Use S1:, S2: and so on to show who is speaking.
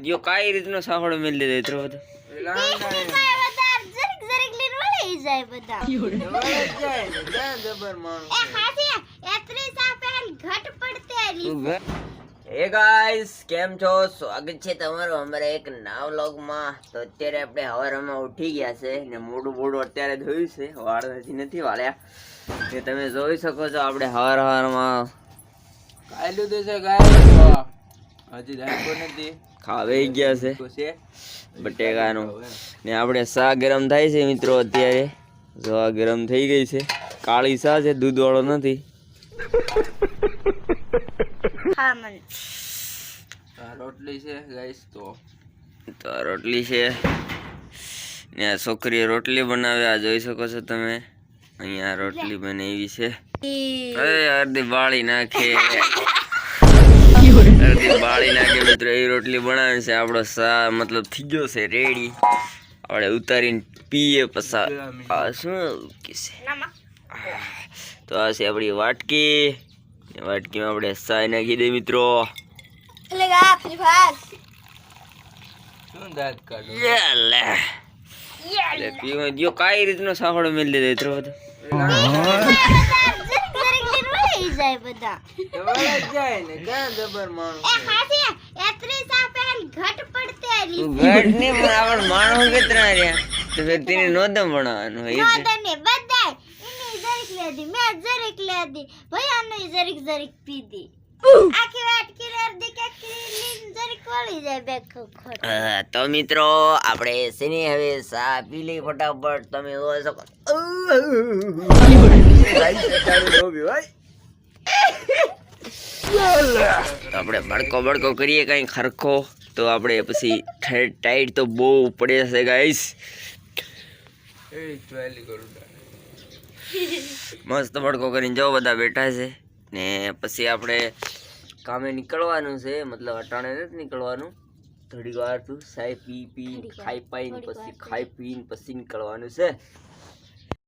S1: જો કાઈ રીતનો સાંભળો મેલ દે એટલો બધો હે ગાઈસ કેમ છો? સ્વાગત છે તમારું અમારા એક નવા વ્લોગમાં. તો અત્યારે આપણે હવારમાં ઉઠી ગયા છે ને મોડું અત્યારે ધોયું છે, વાળ હજી નથી વાળ્યા. કે તમે જોઈ શકો છો આપણે હવારમાં
S2: ખાઈ લીધું છે ગાઈસ, હજી ધાકો નથી,
S1: ખાવાઈ ગયા છે બટેકાનું ને આપણે શા ગરમ થાય છે મિત્રો. અત્યારે જો આ ગરમ થઈ ગઈ છે, કાળી શા છે, દૂધ વાળો નથી.
S2: રોટલી છે ગાઈસ, તો
S1: રોટલી છે ને આ છોકરીએ રોટલી બનાવે, આ જોઈ શકો છો તમે. અહીંયા રોટલી બનાવી છે. અડધી બાળી નાખે, અડધી બાળી નાખે મિત્રો, એ રોટલી બનાવે છે. આપણો સા મતલબ થઈ ગયો છે રેડી. આપણે ઉતારીને પીએ પસા. આ શું કે છે? તો આ છે આપણી વાટકી. વાટકીમાં આપણે સાય નાખી દઈએ મિત્રો.
S2: શું દાંત કાઢો
S1: પીવા જો કાઈ રીતનો સાંભળો મેલ દે એટલો બધો
S2: જાય ને ક્યાં જબર માણસ
S1: માણસ કેટલા રહ્યા તો તેને નોંધમ ભણાવવાનું તો મિત્રો આપણે શેની હવે સા પી લઈ ફટાફટ. તમે જોઈ શકો આપણે બડકો કરીએ કઈ ખરખો તો આપણે પછી ટાઈટ તો બહુ પડે છે ગાઈસ. મસ્ત બડકો કરીને જો બધા બેઠા છે ને પછી આપણે કામે નીકળવાનું છે. મતલબ અટાણે નથી નીકળવાનું, થોડીક વાર તું ચાય પી ખાઈ પીને પછી નીકળવાનું છે.